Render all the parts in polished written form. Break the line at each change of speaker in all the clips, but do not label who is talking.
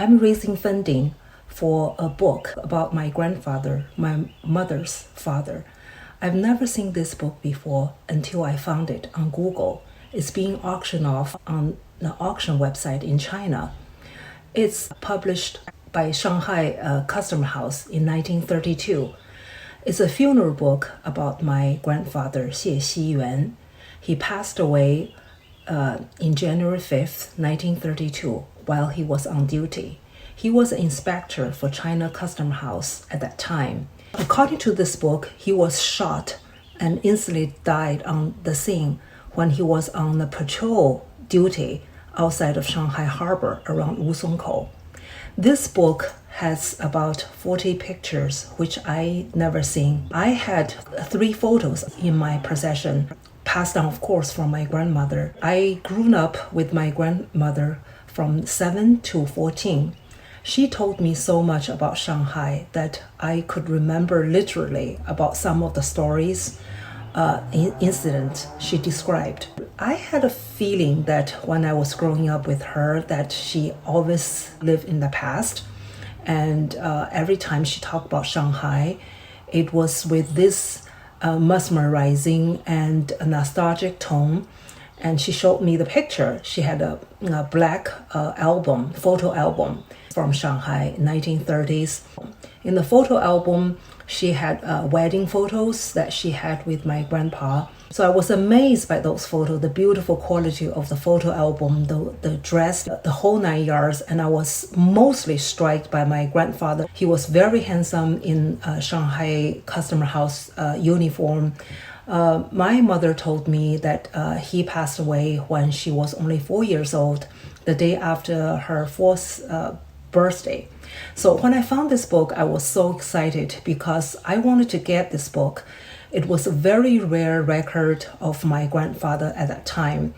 I'm raising funding for a book about my grandfather, my mother's father. I've never seen this book before until I found it on Google. It's being auctioned off on the auction website in China. It's published by Shanghai Customs House in 1932. It's a funeral book about my grandfather, Xie Yuan. He passed away in January 5th, 1932, while he was on duty. He was an inspector for China Customs House at that time. According to this book, he was shot and instantly died on the scene when he was on the patrol duty outside of Shanghai Harbor around Wusongkou. This book has about 40 pictures, which I never seen. I had 3 photos in my possession, passed down, of course, from my grandmother. I grew up with my grandmother from 7 to 14. She told me so much about Shanghai that I could remember literally about some of the stories, incidents she described. I had a feeling that when I was growing up with her that she always lived in the past, and every time she talked about Shanghai, it was with this mesmerizing and nostalgic tone. And she showed me the picture. She had a black photo album from Shanghai, 1930s. In the photo album, she had wedding photos that she had with my grandpa. So I was amazed by those photos, the beautiful quality of the photo album, the dress, the whole 9 yards. And I was mostly struck by my grandfather. He was very handsome in Shanghai Customs House uniform. My mother told me that he passed away when she was only 4 years old, the day after her 4th birthday. So when I found this book, I was so excited because I wanted to get this book. It was a very rare record of my grandfather at that time.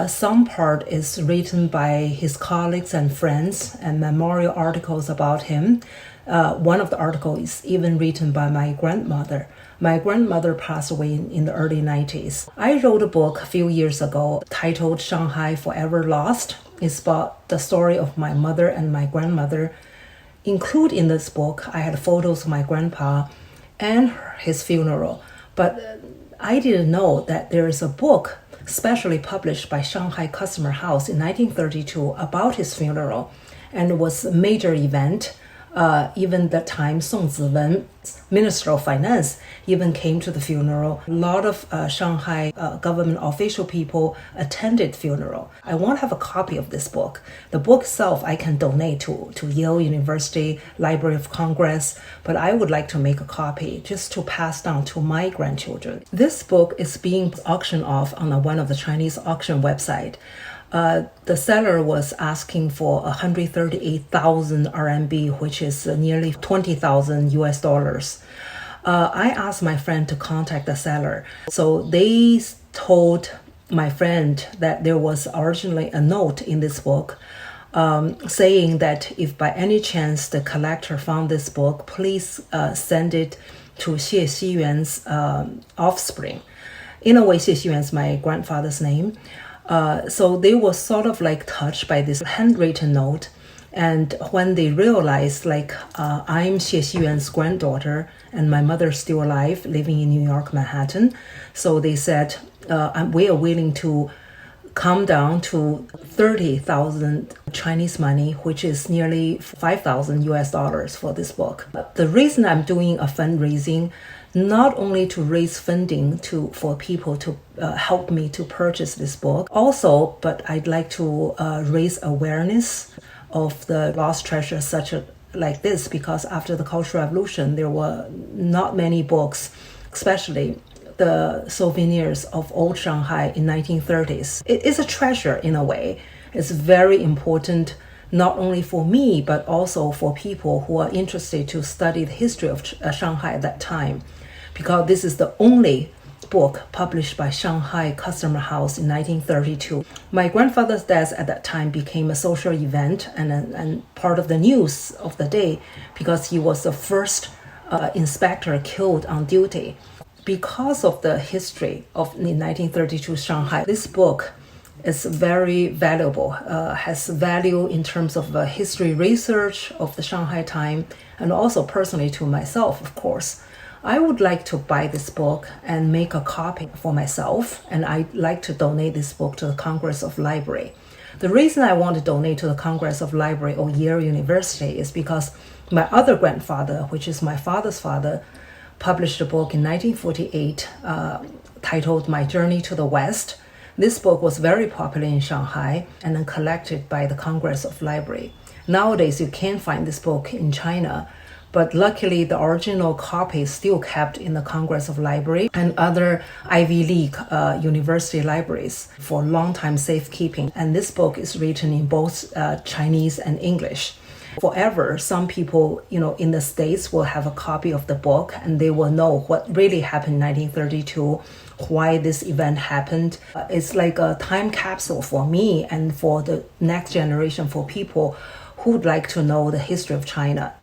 Some part is written by his colleagues and friends and memorial articles about him. One of the articles is even written by my grandmother. My grandmother passed away in the early 90s. I wrote a book a few years ago titled Shanghai Forever Lost. It's about the story of my mother and my grandmother. Included in this book, I had photos of my grandpa and his funeral. But I didn't know that there is a book specially published by Shanghai Customs House in 1932 about his funeral. And it was a major event. Even that time, Soong Tzu-wen, Minister of Finance, even came to the funeral. A lot of Shanghai government official people attended the funeral. I want to have a copy of this book. The book itself I can donate to Yale University, Library of Congress, but I would like to make a copy just to pass down to my grandchildren. This book is being auctioned off on one of the Chinese auction website. The seller was asking for 138,000 RMB, which is nearly 20,000 US dollars. I asked my friend to contact the seller. So they told my friend that there was originally a note in this book saying that if by any chance the collector found this book, please send it to Xie Yuan's offspring. In a way, Xie Yuan is my grandfather's name. So they were sort of like touched by this handwritten note. And when they realized I'm Xie Yuan's granddaughter and my mother's still alive, living in New York, Manhattan. So they said, we are willing to come down to 30,000 Chinese money, which is nearly 5,000 US dollars for this book. But the reason I'm doing a fundraising, not only to raise funding for people to help me to purchase this book, also, but I'd like to raise awareness of the lost treasures like this, because after the Cultural Revolution, there were not many books, especially the souvenirs of old Shanghai in 1930s. It is a treasure in a way. It's very important not only for me, but also for people who are interested to study the history of Shanghai at that time, because this is the only book published by Shanghai Customs House in 1932. My grandfather's death at that time became a social event and part of the news of the day, because he was the first inspector killed on duty. Because of the history of the 1932 Shanghai, this book It's very valuable, has value in terms of history research of the Shanghai time, and also personally to myself, of course. I would like to buy this book and make a copy for myself, and I'd like to donate this book to the Congress of Library. The reason I want to donate to the Congress of Library or Yale University is because my other grandfather, which is my father's father, published a book in 1948 titled My Journey to the West. This book was very popular in Shanghai and then collected by the Congress of Library. Nowadays, you can't find this book in China, but luckily the original copy is still kept in the Congress of Library and other Ivy League university libraries for long time safekeeping. And this book is written in both Chinese and English. Forever, some people, in the States will have a copy of the book and they will know what really happened in 1932, why this event happened. It's like a time capsule for me and for the next generation, for people who would like to know the history of China.